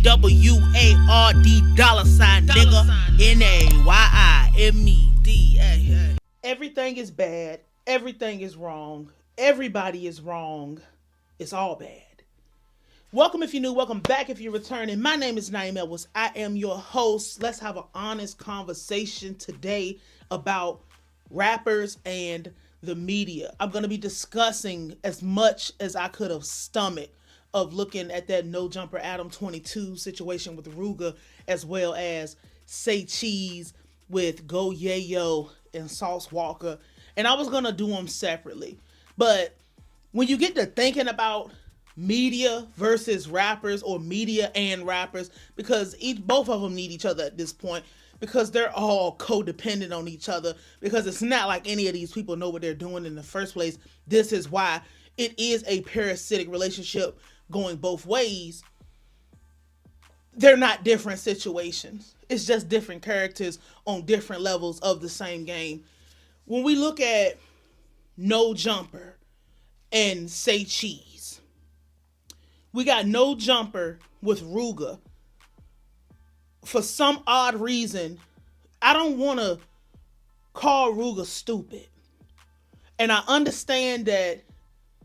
$WARD nigga. NAYIMED. Everything is bad. Everything is wrong. Everybody is wrong. It's all bad. Welcome if you're new. Welcome back if you're returning. My name is Nayim. I am your host. Let's have an honest conversation today about rappers and the media. I'm going to be discussing as much as I could have stomached of looking at that no jumper Adam22 situation with Ruger, as well as Say Cheese with Go Yayo and Sauce Walker. And I was going to do them separately. But when you get to thinking about media versus rappers, or media and rappers, because both of them need each other at this point, because they're all codependent on each other, because it's not like any of these people know what they're doing in the first place. This is why it is a parasitic relationship going both ways. They're not different situations. It's just different characters on different levels of the same game. When we look at No Jumper and Say Cheese, we got No Jumper with Ruger. For some odd reason, I don't want to call Ruger stupid. And I understand that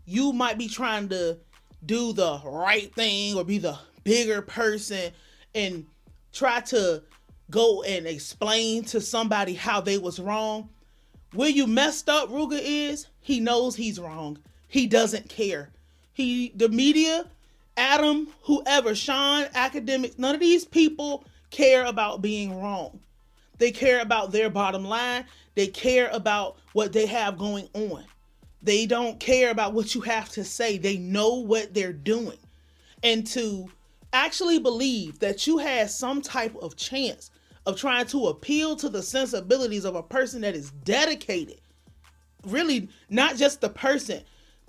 you might be trying to do the right thing or be the bigger person and try to go and explain to somebody how they was wrong. Where you messed up, Ruger, is he knows he's wrong. He doesn't care. The media, Adam, whoever, Shawn, Akademiks, none of these people care about being wrong. They care about their bottom line. They care about what they have going on. They don't care about what you have to say. They know what they're doing. And to actually believe that you had some type of chance of trying to appeal to the sensibilities of a person that is dedicated, really not just the person,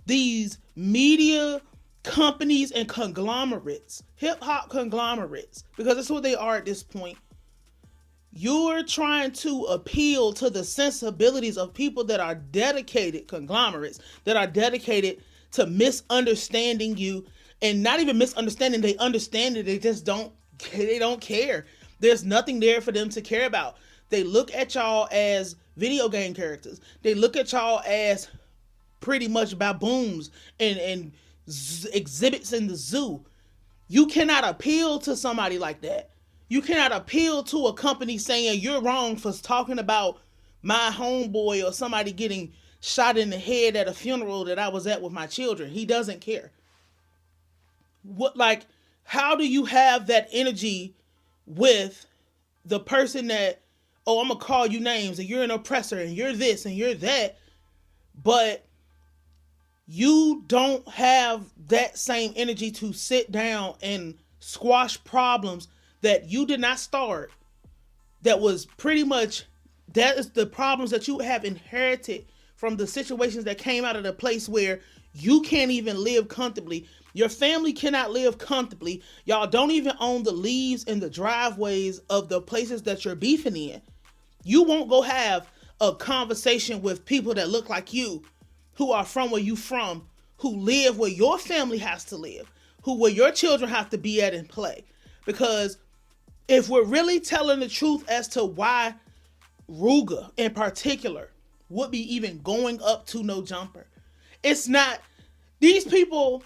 these media companies and conglomerates, hip-hop conglomerates, because that's what they are at this point. You're trying to appeal to the sensibilities of people that are dedicated conglomerates, that are dedicated to misunderstanding you, and not even misunderstanding, they understand it, they just don't care. There's nothing there for them to care about. They look at y'all as video game characters. They look at y'all as pretty much baboons and exhibits in the zoo. You cannot appeal to somebody like that. You cannot appeal to a company saying you're wrong for talking about my homeboy or somebody getting shot in the head at a funeral that I was at with my children. He doesn't care. How do you have that energy with the person that, oh, I'm going to call you names and you're an oppressor and you're this and you're that, but you don't have that same energy to sit down and squash problems that you did not start, that was pretty much, that is the problems that you have inherited from the situations that came out of the place where you can't even live comfortably. Your family cannot live comfortably. Y'all don't even own the leaves in the driveways of the places that you're beefing in. You won't go have a conversation with people that look like you, who are from where you from, who live where your family has to live, where your children have to be at and play. Because if we're really telling the truth as to why Ruger in particular would be even going up to No Jumper, it's not, these people,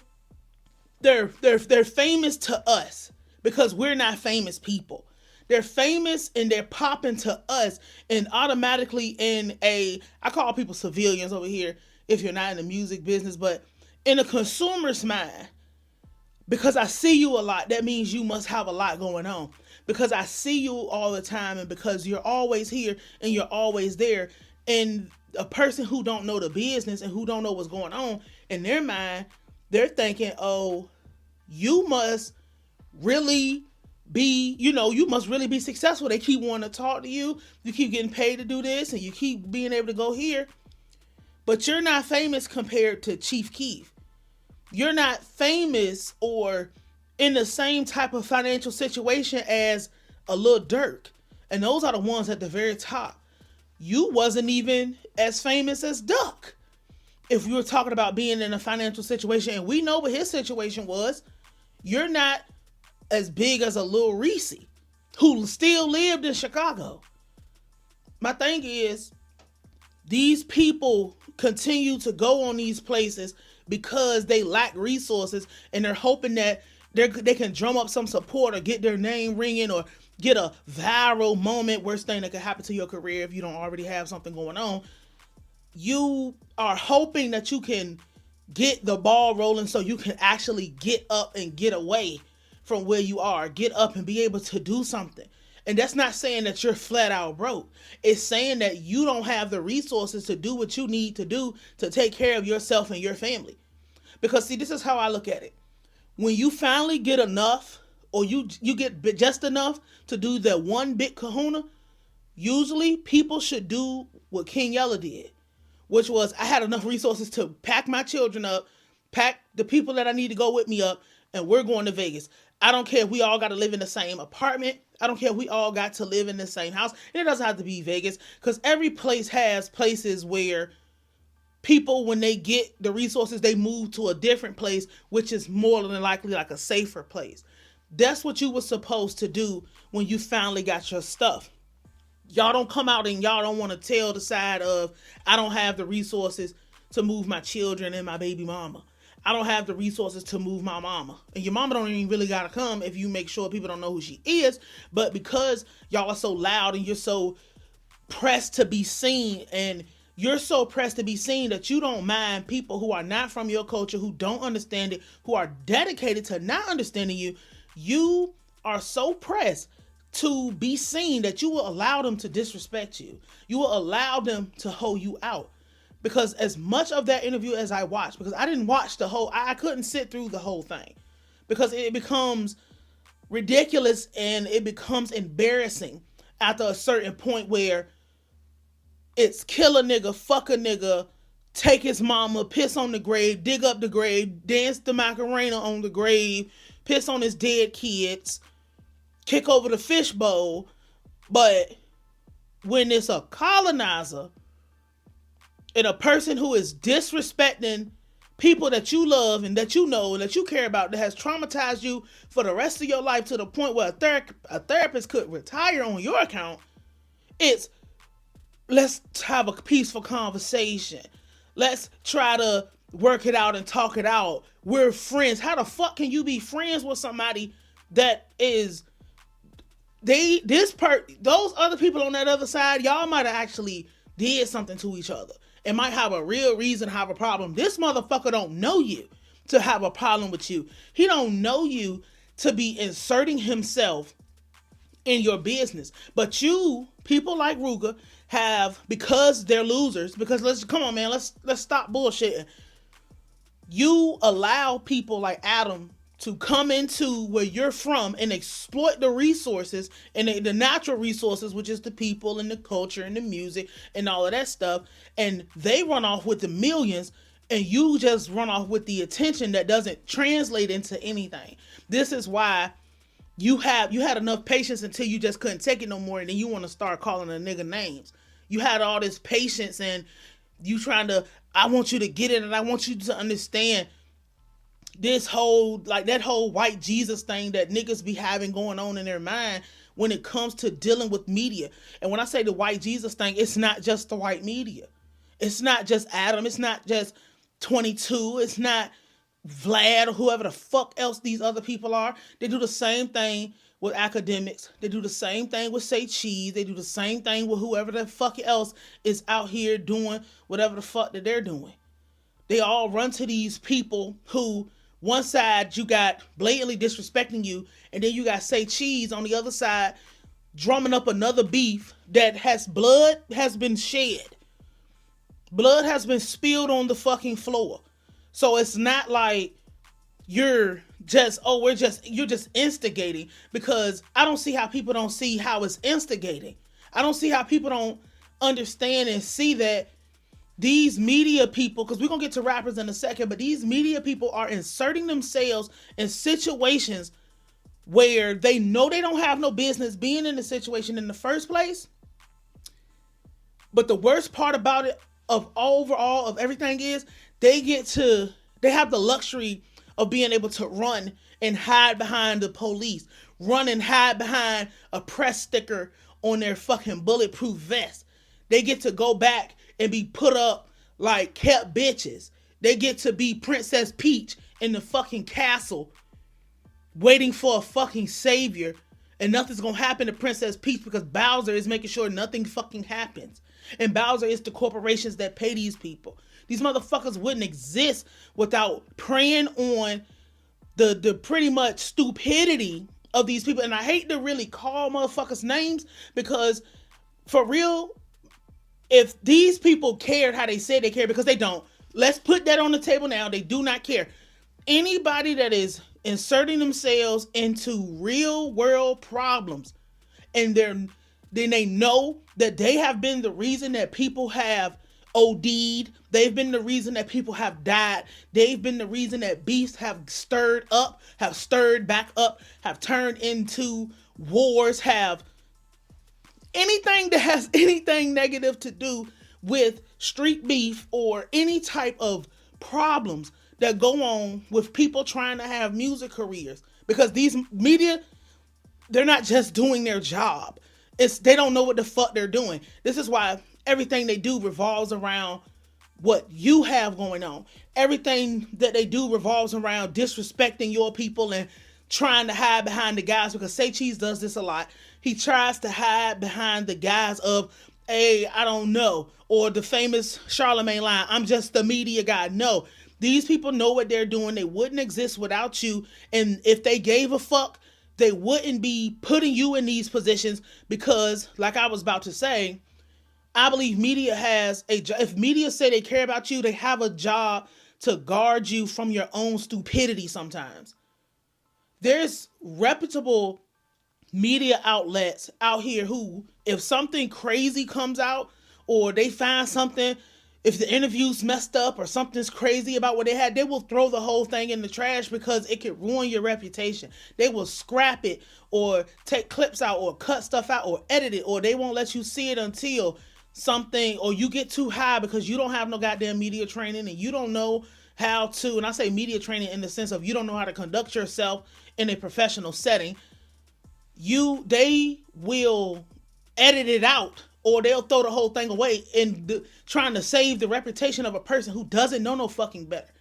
they're famous to us because we're not famous people. They're famous and they're popping to us, and automatically I call people civilians over here if you're not in the music business, but in a consumer's mind, because I see you a lot, that means you must have a lot going on. Because I see you all the time, and because you're always here and you're always there, and a person who don't know the business and who don't know what's going on, in their mind, they're thinking, oh, you must really be, you must really be successful. They keep wanting to talk to you. You keep getting paid to do this, and you keep being able to go here. But you're not famous compared to Chief Keef. You're not famous or in the same type of financial situation as a Lil Durk. And those are the ones at the very top. You wasn't even as famous as Duck. If we were talking about being in a financial situation, and we know what his situation was, you're not as big as a Lil Reese who still lived in Chicago. My thing is, these people continue to go on these places because they lack resources, and they're hoping that they can drum up some support or get their name ringing or get a viral moment. Worst thing that could happen to your career if you don't already have something going on. You are hoping that you can get the ball rolling so you can actually get up and get away from where you are. Get up and be able to do something. And that's not saying that you're flat out broke. It's saying that you don't have the resources to do what you need to do to take care of yourself and your family. Because see, this is how I look at it. When you finally get enough, or you get just enough to do the one big kahuna, usually people should do what King Yella did, which was, I had enough resources to pack my children up, pack the people that I need to go with me up, and we're going to Vegas. I don't care if we all got to live in the same apartment. I don't care if we all got to live in the same house. And it doesn't have to be Vegas, because every place has places where people, when they get the resources, they move to a different place, which is more than likely like a safer place. That's what you were supposed to do when you finally got your stuff. Y'all don't come out and y'all don't want to tell the side of, I don't have the resources to move my children and my baby mama. I don't have the resources to move my mama. And your mama don't even really got to come if you make sure people don't know who she is. But because y'all are so loud and you're so pressed to be seen, and you're so pressed to be seen that you don't mind people who are not from your culture, who don't understand it, who are dedicated to not understanding you, you are so pressed to be seen that you will allow them to disrespect you. You will allow them to hold you out. Because as much of that interview as I watched, because I didn't watch the whole, I couldn't sit through the whole thing, because it becomes ridiculous and it becomes embarrassing after a certain point where it's kill a nigga, fuck a nigga, take his mama, piss on the grave, dig up the grave, dance the Macarena on the grave, piss on his dead kids, kick over the fishbowl. But when it's a colonizer and a person who is disrespecting people that you love and that you know and that you care about, that has traumatized you for the rest of your life to the point where a therapist could retire on your account, it's, let's have a peaceful conversation. Let's try to work it out and talk it out. We're friends. How the fuck can you be friends with somebody that is, those other people on that other side, y'all might have actually did something to each other and might have a real reason to have a problem. This motherfucker don't know you to have a problem with you. He don't know you to be inserting himself in your business. But you, people like Ruger, have, because they're losers, because let's stop bullshitting. You allow people like Adam to come into where you're from and exploit the resources and the natural resources, which is the people and the culture and the music and all of that stuff. And they run off with the millions, and you just run off with the attention that doesn't translate into anything. This is why you had enough patience until you just couldn't take it no more, and then you want to start calling a nigga names. You had all this patience, and you trying to, I want you to get it, and I want you to understand this whole, like that whole white Jesus thing that niggas be having going on in their mind when it comes to dealing with media. And when I say the white Jesus thing, it's not just the white media. It's not just Adam. It's not just 22. It's not Vlad or whoever the fuck else these other people are. They do the same thing with Akademiks. They do the same thing with Say Cheese. They do the same thing with whoever the fuck else is out here doing whatever the fuck that they're doing. They all run to these people who, one side you got blatantly disrespecting you, and then you got Say Cheese on the other side drumming up another beef that blood has been shed. Blood has been spilled on the fucking floor. So it's not like you're just instigating, because I don't see how people don't see how it's instigating. I don't see how people don't understand and see that these media people, because we're going to get to rappers in a second, but these media people are inserting themselves in situations where they know they don't have no business being in the situation in the first place. But the worst part about it, of everything, is they have the luxury of being able to run and hide behind the police, run and hide behind a press sticker on their fucking bulletproof vest. They get to go back and be put up like kept bitches. They get to be Princess Peach in the fucking castle waiting for a fucking savior, and nothing's gonna happen to Princess Peach because Bowser is making sure nothing fucking happens. And Bowser is the corporations that pay these people. These motherfuckers wouldn't exist without preying on the pretty much stupidity of these people. And I hate to really call motherfuckers names because, for real, if these people cared how they said they cared, because they don't. Let's put that on the table now. They do not care. Anybody that is inserting themselves into real world problems, and then they know that they have been the reason that people have OD'd, they've been the reason that people have died, they've been the reason that beasts have stirred back up, have turned into wars, have anything that has anything negative to do with street beef or any type of problems that go on with people trying to have music careers. Because these media, they're not just doing their job. They don't know what the fuck they're doing. This is why everything they do revolves around what you have going on. Everything that they do revolves around disrespecting your people and trying to hide behind the guys, because Say Cheese does this a lot. He tries to hide behind the guys of, hey, I don't know, or the famous Charlemagne line, I'm just the media guy. No, these people know what they're doing. They wouldn't exist without you. And if they gave a fuck, they wouldn't be putting you in these positions, because, like I was about to say, I believe media has a job. If media say they care about you, they have a job to guard you from your own stupidity sometimes. There's reputable media outlets out here who, if something crazy comes out or they find something, if the interview's messed up or something's crazy about what they had, they will throw the whole thing in the trash because it could ruin your reputation. They will scrap it or take clips out or cut stuff out or edit it, or they won't let you see it until something, or you get too high because you don't have no goddamn media training and you don't know how to, and I say media training in the sense of you don't know how to conduct yourself in a professional setting. They will edit it out, or they'll throw the whole thing away in trying to save the reputation of a person who doesn't know no fucking better.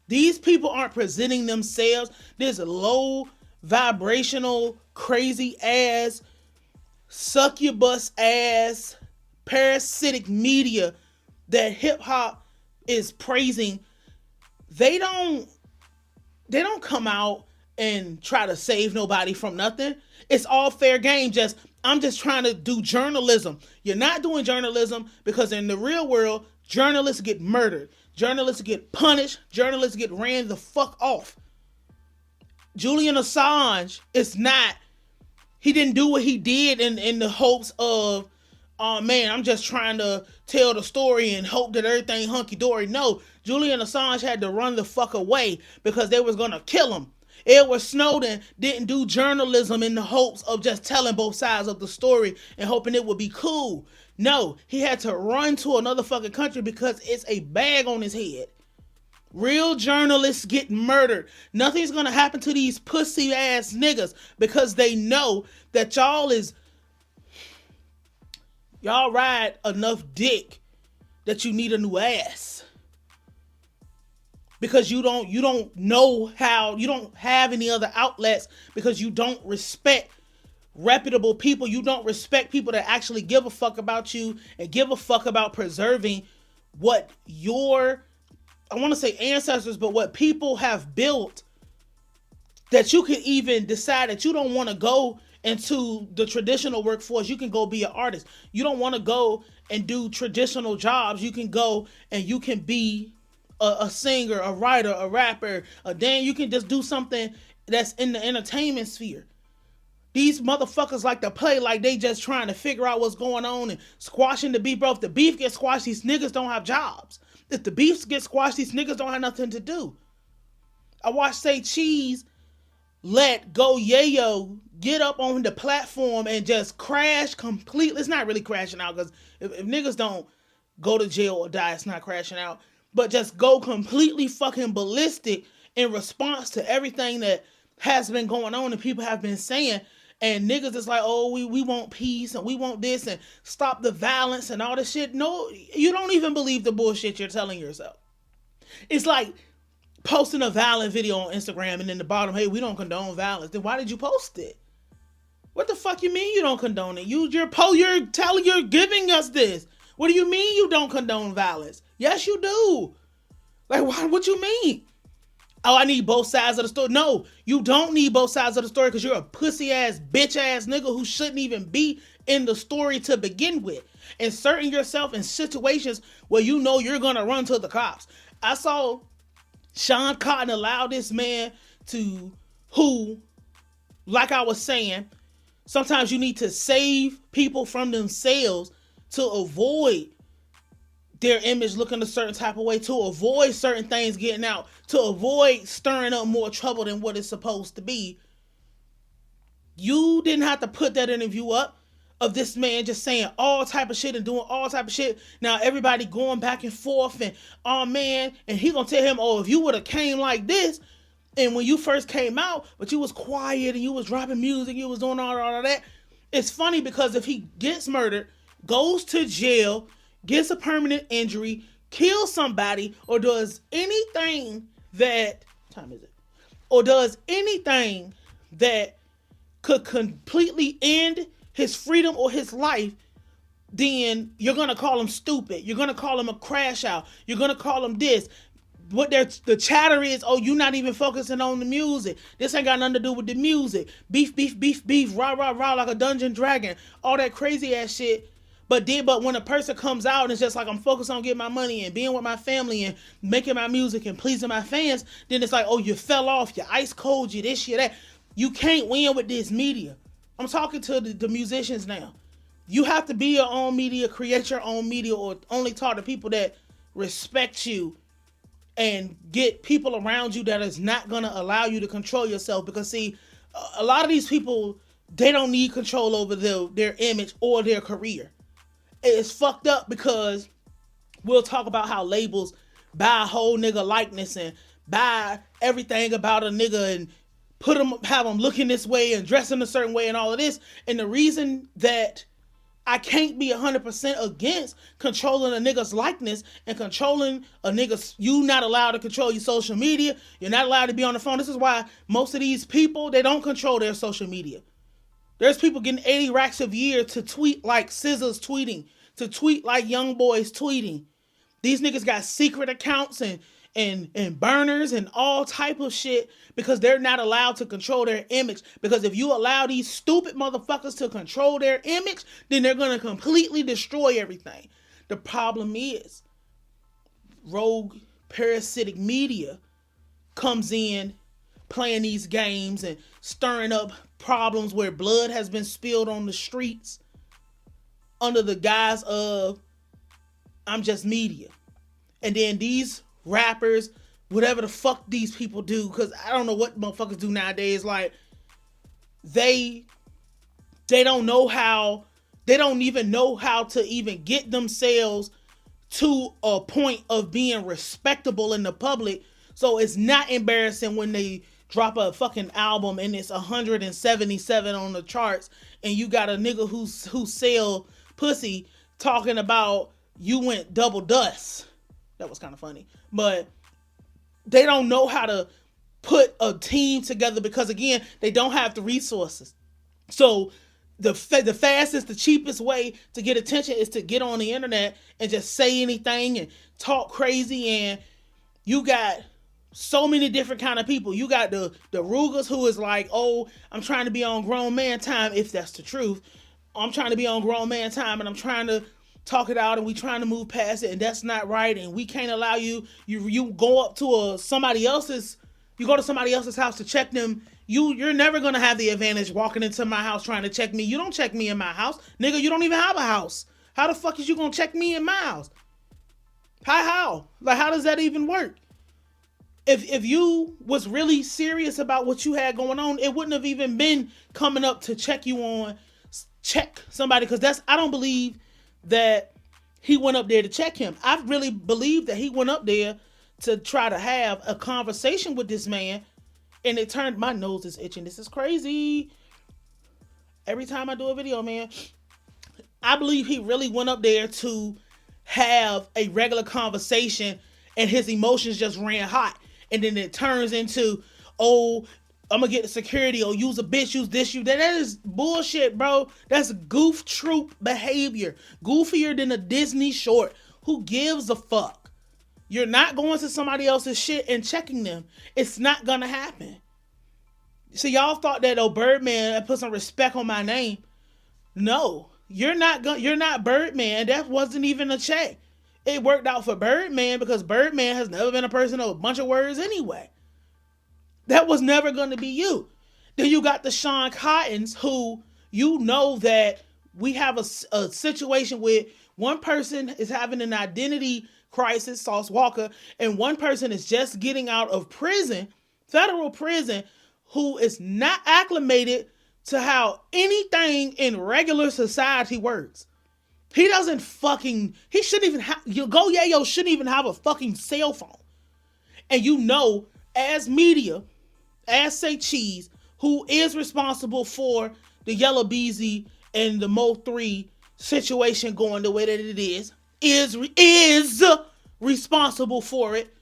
These people aren't presenting themselves. There's a low vibrational, crazy ass, succubus ass, parasitic media that hip hop is praising. They don't come out and try to save nobody from nothing. It's all fair game. I'm just trying to do journalism. You're not doing journalism, because in the real world, journalists get murdered. Journalists get punished. Journalists get ran the fuck off. Julian Assange he didn't do what he did in the hopes of, oh man, I'm just trying to tell the story and hope that everything hunky-dory. No, Julian Assange had to run the fuck away because they was gonna kill him. Edward Snowden didn't do journalism in the hopes of just telling both sides of the story and hoping it would be cool. No, he had to run to another fucking country because it's a bag on his head. Real journalists get murdered. Nothing's gonna happen to these pussy ass niggas because they know that y'all ride enough dick that you need a new ass. Because you don't know how, you don't have any other outlets, because you don't respect reputable people. You don't respect people that actually give a fuck about you and give a fuck about preserving what your, I want to say ancestors, but what people have built, that you can even decide that you don't want to go into the traditional workforce. You can go be an artist. You don't want to go and do traditional jobs. You can go and you can be a singer, a writer, a rapper, you can just do something that's in the entertainment sphere. These motherfuckers like to play like they just trying to figure out what's going on and squashing the beef. Bro, if the beef gets squashed, these niggas don't have jobs. If the beef gets squashed, these niggas don't have nothing to do. I watched Say Cheese let Go Yayo get up on the platform and just crash completely. It's not really crashing out, because if niggas don't go to jail or die, it's not crashing out. But just go completely fucking ballistic in response to everything that has been going on and people have been saying. And niggas is like, oh, we want peace and we want this and stop the violence and all this shit. No, you don't even believe the bullshit you're telling yourself. It's like posting a violent video on Instagram and in the bottom, hey, we don't condone violence. Then why did you post it? What the fuck you mean you don't condone it? You're giving us this. What do you mean you don't condone violence? Yes, you do. Like, what you mean? Oh, I need both sides of the story. No, you don't need both sides of the story because you're a pussy ass, bitch ass nigga who shouldn't even be in the story to begin with. Inserting yourself in situations where you know you're going to run to the cops. I saw Shawn Cotton allow this man who, like I was saying, sometimes you need to save people from themselves to avoid their image looking a certain type of way, to avoid certain things getting out, to avoid stirring up more trouble than what it's supposed to be. You didn't have to put that interview up of this man just saying all type of shit and doing all type of shit. Now everybody going back and forth and, oh man, and he gonna tell him, oh, if you would have came like this, and when you first came out, but you was quiet and you was dropping music, you was doing all of that. It's funny because if he gets murdered, goes to jail, gets a permanent injury, kills somebody, or does anything that, what time is it? Or does anything that could completely end his freedom or his life, then you're going to call him stupid. You're going to call him a crash out. You're going to call him this. What the chatter is, oh, you're not even focusing on the music. This ain't got nothing to do with the music. Beef, beef, beef, beef, rah, rah, rah, like a dungeon dragon. All that crazy ass shit. But when a person comes out and it's just like, I'm focused on getting my money and being with my family and making my music and pleasing my fans, then it's like, oh, you fell off, you ice cold, you this, you that. You can't win with this media. I'm talking to the musicians now. You have to be your own media, create your own media, or only talk to people that respect you and get people around you that is not going to allow you to control yourself. Because see, a lot of these people, they don't need control over their image or their career. It's fucked up because we'll talk about how labels buy a whole nigga likeness and buy everything about a nigga and have them looking this way and dressing a certain way and all of this. And the reason that I can't be 100% against controlling a nigga's likeness and controlling a nigga's, you not allowed to control your social media. You're not allowed to be on the phone. This is why most of these people, they don't control their social media. There's people getting 80 racks a year to tweet like Scissors tweeting, to tweet like Young Boys tweeting. These niggas got secret accounts and burners and all type of shit because they're not allowed to control their image. Because if you allow these stupid motherfuckers to control their image, then they're going to completely destroy everything. The problem is rogue parasitic media comes in playing these games and stirring up problems where blood has been spilled on the streets under the guise of I'm just media. And then these rappers, whatever the fuck these people do, because I don't know what motherfuckers do nowadays, like they don't know how, they don't even know how to even get themselves to a point of being respectable in the public. So it's not embarrassing when they drop a fucking album and it's 177 on the charts and you got a nigga who sell pussy talking about you went double dust. That was kind of funny. But they don't know how to put a team together because, again, they don't have the resources. So the fastest, the cheapest way to get attention is to get on the internet and just say anything and talk crazy. And you got so many different kind of people. You got the Rugas who is like, oh, I'm trying to be on grown man time, if that's the truth. I'm trying to be on grown man time and I'm trying to talk it out and we trying to move past it and that's not right and we can't allow you go up to somebody else's house to check them. You're never going to have the advantage walking into my house trying to check me. You don't check me in my house. Nigga, you don't even have a house. How the fuck is you going to check me in my house? How? Like, how does that even work? If you was really serious about what you had going on, it wouldn't have even been coming up to check somebody, because I don't believe that he went up there to check him. I really believe that he went up there to try to have a conversation with this man, and it turned, my nose is itching. This is crazy. Every time I do a video, man, I believe he really went up there to have a regular conversation, and his emotions just ran hot. And then it turns into, oh, I'm gonna get the security, or use a bitch, use this, you that. That is bullshit, bro. That's goof troop behavior. Goofier than a Disney short. Who gives a fuck? You're not going to somebody else's shit and checking them. It's not gonna happen. So y'all thought that, oh, Birdman, put some respect on my name. No, you're not Birdman. That wasn't even a check. It worked out for Birdman because Birdman has never been a person of a bunch of words anyway. That was never going to be you. Then you got the Shawn Cottons, who, you know, that we have a situation with one person is having an identity crisis, Sauce Walker, and one person is just getting out of prison, federal prison, who is not acclimated to how anything in regular society works. He doesn't fucking, he shouldn't even have, Go Yayo shouldn't even have a fucking cell phone. And you know, as media, as Say Cheese, who is responsible for the Yellow Beezy and the Mo 3 situation going the way that it is responsible for it.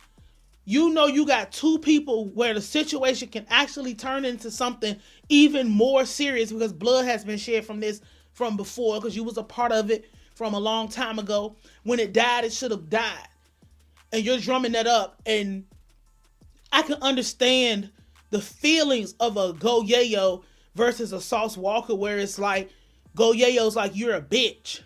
You know, you got two people where the situation can actually turn into something even more serious, because blood has been shed from this from before, because you was a part of it from a long time ago. When it died, it should have died. And you're drumming that up. And I can understand the feelings of a Go Yayo versus a Sauce Walker, where it's like, Go Yayo's like, you're a bitch.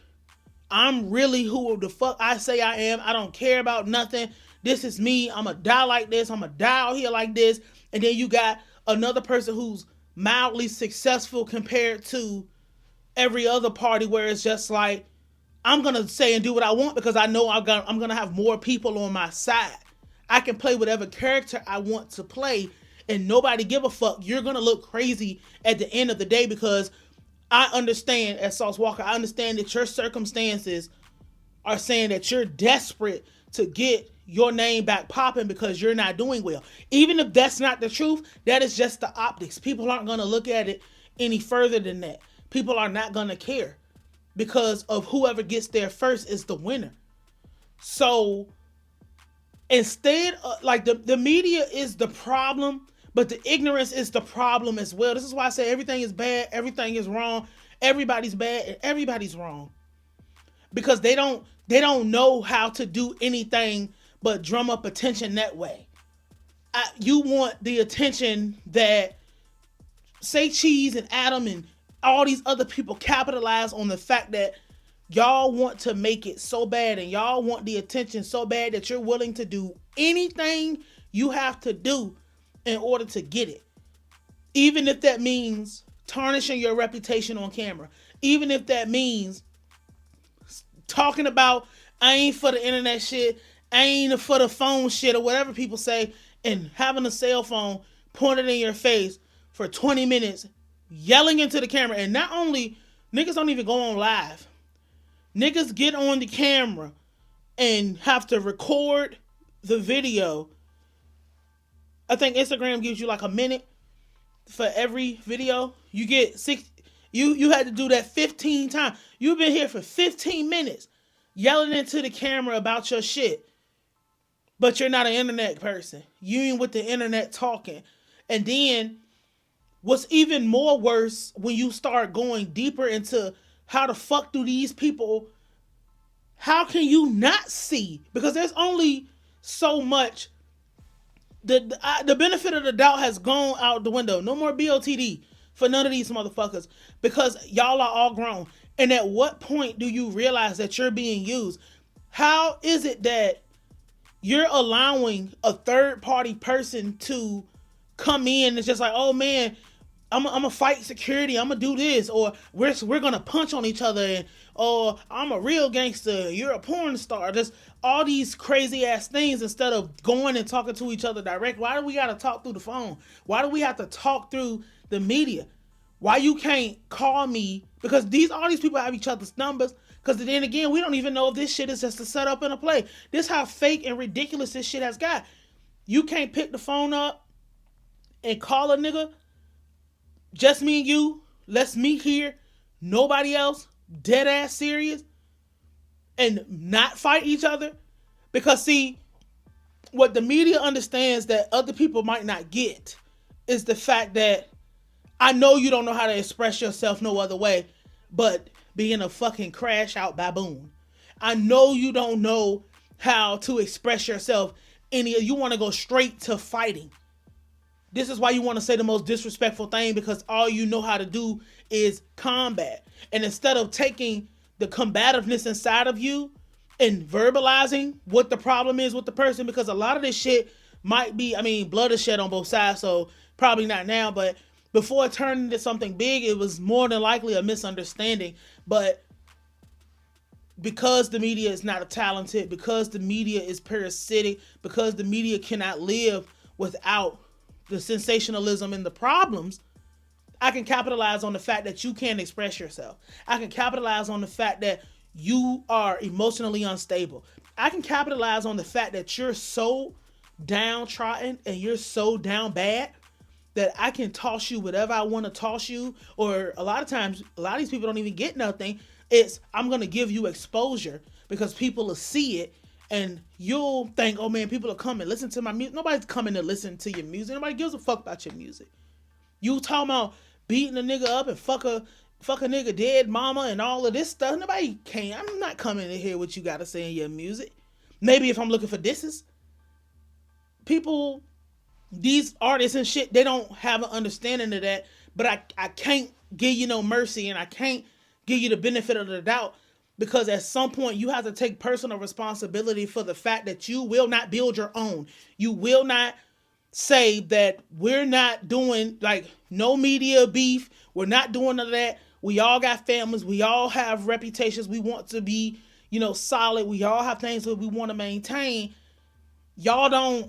I'm really who the fuck I say I am. I don't care about nothing. This is me. I'm going to die like this. I'm going to die out here like this. And then you got another person who's mildly successful compared to every other party, where it's just like, I'm going to say and do what I want because I know I'm going to have more people on my side. I can play whatever character I want to play and nobody give a fuck. You're going to look crazy at the end of the day, because I understand, as Sauce Walker, I understand that your circumstances are saying that you're desperate to get your name back popping because you're not doing well. Even if that's not the truth, that is just the optics. People aren't going to look at it any further than that. People are not going to care, because of whoever gets there first is the winner. So instead, like the media is the problem, but the ignorance is the problem as well. This is why I say everything is bad, everything is wrong, everybody's bad, and everybody's wrong. Because they don't know how to do anything but drum up attention that way. You want the attention that Say Cheese and Adam and all these other people capitalize on, the fact that y'all want to make it so bad, and y'all want the attention so bad that you're willing to do anything you have to do in order to get it. Even if that means tarnishing your reputation on camera. Even if that means talking about, I ain't for the internet shit, I ain't for the phone shit, or whatever people say, and having a cell phone pointed in your face for 20 minutes, yelling into the camera. And not only, niggas don't even go on live. Niggas get on the camera and have to record the video. I think Instagram gives you like a minute for every video. You get you had to do that 15 times. You've been here for 15 minutes yelling into the camera about your shit. But you're not an internet person. You ain't with the internet talking. And then what's even more worse, when you start going deeper into how the fuck do these people, how can you not see? Because there's only so much. The benefit of the doubt has gone out the window. No more BOTD for none of these motherfuckers, because y'all are all grown. And at what point do you realize that you're being used? How is it that you're allowing a third party person to come in and just like, oh man, I'm gonna fight security, I'm gonna do this, or we're gonna punch on each other, and or I'm a real gangster, you're a porn star, just all these crazy ass things, instead of going and talking to each other direct. Why do we gotta talk through the phone? Why do we have to talk through the media? Why you can't call me? Because all these people have each other's numbers. Because then again, we don't even know if this shit is just a setup and a play. This how fake and ridiculous this shit has got. You can't pick the phone up and call a nigga. Just me and you. Let's meet here. Nobody else. Dead ass serious. And not fight each other. Because see, what the media understands that other people might not get is the fact that I know you don't know how to express yourself no other way but being a fucking crash out baboon. I know you don't know how to express yourself you want to go straight to fighting. This is why you want to say the most disrespectful thing, because all you know how to do is combat. And instead of taking the combativeness inside of you and verbalizing what the problem is with the person, because a lot of this shit might be, blood is shed on both sides, so probably not now, but before it turned into something big, it was more than likely a misunderstanding. But because the media is not talented, because the media is parasitic, because the media cannot live without the sensationalism and the problems, I can capitalize on the fact that you can't express yourself. I can capitalize on the fact that you are emotionally unstable. I can capitalize on the fact that you're so downtrodden and you're so down bad that I can toss you whatever I want to toss you. Or a lot of times, a lot of these people don't even get nothing. It's, I'm going to give you exposure because people will see it and you'll think, oh man, people are coming, listen to my music. Nobody's coming to listen to your music. Nobody gives a fuck about your music. You talking about beating a nigga up and fuck a nigga dead mama and all of this stuff. Nobody can. I'm not coming to hear what you got to say in your music. Maybe if I'm looking for disses. People, these artists and shit, they don't have an understanding of that. But I can't give you no mercy and I can't give you the benefit of the doubt, because at some point you have to take personal responsibility for the fact that you will not build your own. You will not say that we're not doing, like, no media beef. We're not doing none of that. We all got families. We all have reputations. We want to be, solid. We all have things that we want to maintain. Y'all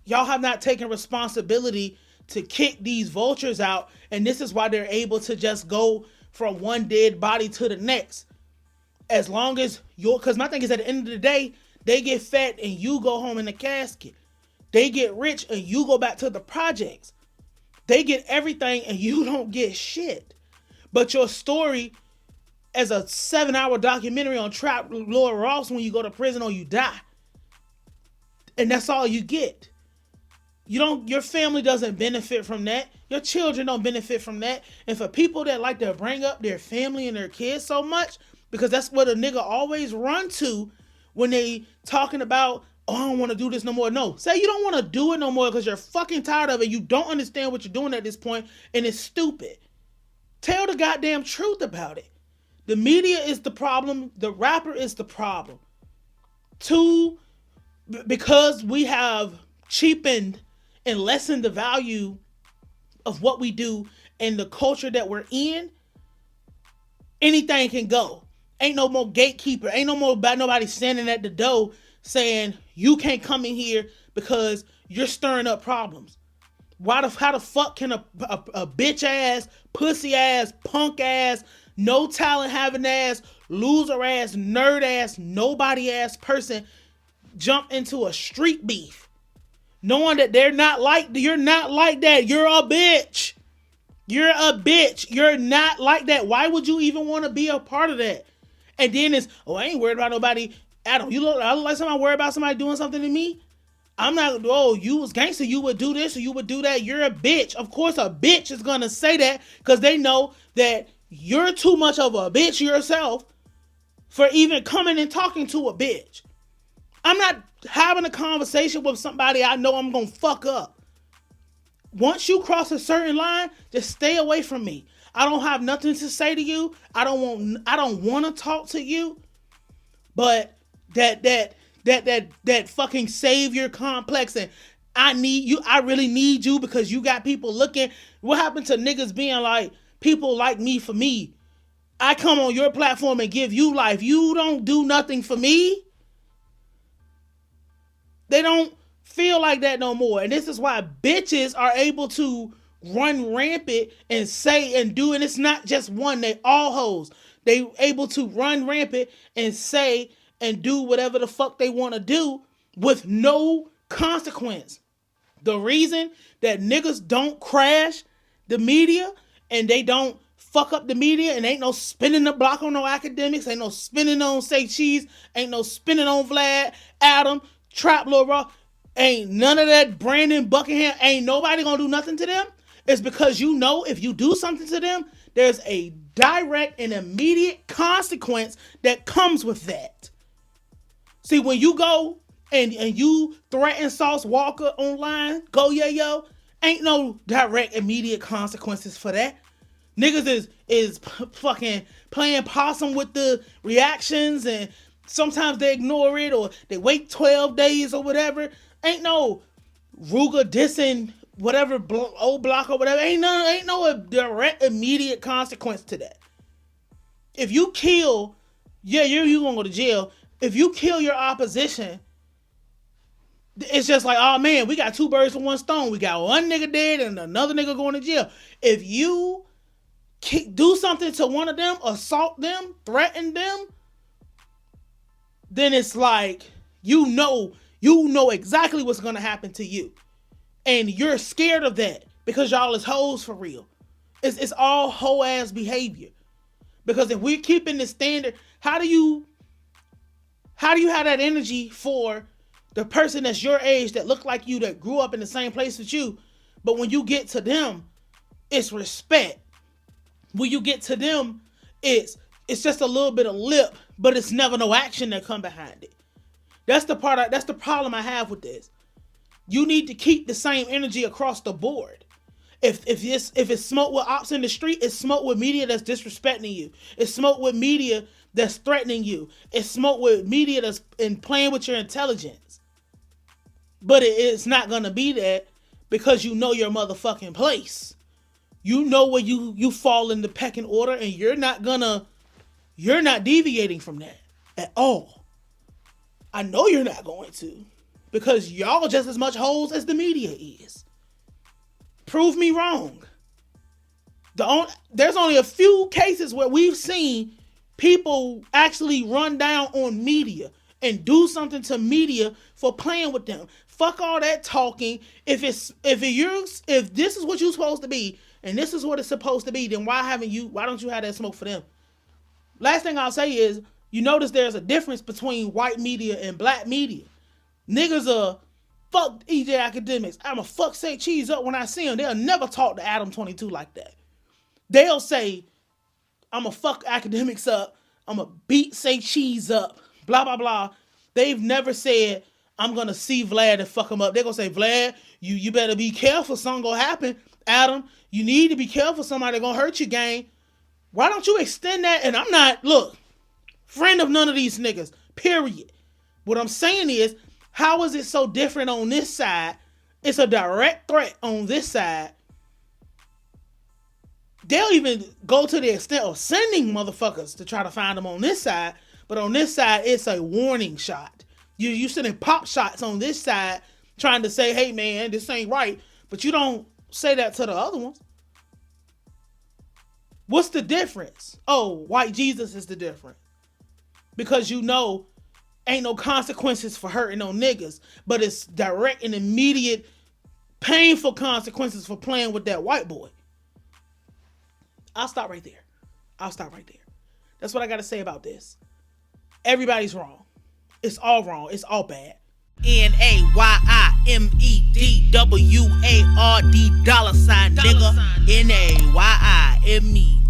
have not taken responsibility to kick these vultures out. And this is why they're able to just go from one dead body to the next. As long as because my thing is, at the end of the day, they get fat and you go home in the casket. They get rich and you go back to the projects. They get everything and you don't get shit. But your story as a 7-hour documentary on Trap Lord Ross when you go to prison or you die. And that's all you get. Your family doesn't benefit from that. Your children don't benefit from that. And for people that like to bring up their family and their kids so much, because that's what a nigga always run to when they talking about, oh, I don't want to do this no more. No, say you don't want to do it no more because you're fucking tired of it. You don't understand what you're doing at this point, and it's stupid. Tell the goddamn truth about it. The media is the problem. The rapper is the problem. 2, because we have cheapened and lessened the value of what we do and the culture that we're in, anything can go. Ain't no more gatekeeper. Ain't no more about nobody standing at the door saying you can't come in here because you're stirring up problems. How the fuck can a bitch ass, pussy ass, punk ass, no talent having ass, loser ass, nerd ass, nobody ass person jump into a street beef knowing that you're not like that? You're a bitch. You're a bitch. You're not like that. Why would you even want to be a part of that? And then it's, oh, I ain't worried about nobody. Adam, I look like somebody worried about somebody doing something to me? I'm not, oh, you was gangster, you would do this or you would do that. You're a bitch. Of course a bitch is going to say that because they know that you're too much of a bitch yourself for even coming and talking to a bitch. I'm not having a conversation with somebody I know I'm going to fuck up. Once you cross a certain line, just stay away from me. I don't have nothing to say to you. I don't want to talk to you. But that fucking savior complex and I need you, I really need you because you got people looking. What happened to niggas being like, people like me for me? I come on your platform and give you life. You don't do nothing for me. They don't feel like that no more. And this is why bitches are able to run rampant and say and do, and it's not just one, they all hoes. They able to run rampant and say and do whatever the fuck they want to do with no consequence. The reason that niggas don't crash the media and they don't fuck up the media and ain't no spinning the block on no Akademiks, ain't no spinning on Say Cheese, ain't no spinning on Vlad, Adam, Trap Lil Raw, ain't none of that Brandon Buckingham, ain't nobody gonna do nothing to them. It's because you know if you do something to them, there's a direct and immediate consequence that comes with that. See, when you go and you threaten Sauce Walker online, go yo, ain't no direct immediate consequences for that. Niggas is fucking playing possum with the reactions, and sometimes they ignore it or they wait 12 days or whatever. Ain't no Ruger dissing whatever old block or whatever. Ain't no direct immediate consequence to that. If you kill, you gonna go to jail. If you kill your opposition, it's just like, oh man, we got two birds with one stone. We got one nigga dead and another nigga going to jail. If you do something to one of them, assault them, threaten them, then it's like, you know exactly what's going to happen to you. And you're scared of that because y'all is hoes for real. It's all hoe ass behavior. Because if we're keeping the standard, how do you have that energy for the person that's your age, that look like you, that grew up in the same place as you, but when you get to them, it's respect. When you get to them, it's just a little bit of lip, but it's never no action that come behind it. That's the problem I have with this. You need to keep the same energy across the board. If it's smoke with ops in the street, it's smoke with media that's disrespecting you. It's smoke with media that's threatening you. It's smoke with media that's playing with your intelligence. But it's not gonna be that because you know your motherfucking place. You know where you fall in the pecking order, and you're not deviating from that at all. I know you're not going to, because y'all just as much hoes as the media is. Prove me wrong. There's only a few cases where we've seen people actually run down on media and do something to media for playing with them. Fuck all that talking. If this is what you're supposed to be, and this is what it's supposed to be, then why don't you have that smoke for them? Last thing I'll say is, you notice there's a difference between white media and black media. Niggas are fuck EJ Akademiks. I'ma fuck Say Cheese up when I see him. They'll never talk to Adam22 like that. They'll say, I'ma fuck Akademiks up. I'ma beat Say Cheese up. Blah, blah, blah. They've never said, I'm gonna see Vlad and fuck him up. They're gonna say, Vlad, you better be careful. Something gonna happen. Adam, you need to be careful. Somebody gonna hurt you, gang. Why don't you extend that? And I'm not, friend of none of these niggas, period. What I'm saying is, how is it so different on this side? It's a direct threat on this side. They'll even go to the extent of sending motherfuckers to try to find them on this side. But on this side, it's a warning shot. You sending pop shots on this side, trying to say, hey man, this ain't right. But you don't say that to the other ones. What's the difference? Oh, white Jesus is the difference. Because you know, ain't no consequences for hurting no niggas. But it's direct and immediate, painful consequences for playing with that white boy. I'll stop right there. That's what I got to say about this. Everybody's wrong. It's all wrong. It's all bad. NAYIMEDWARD $, nigga. NAYIME.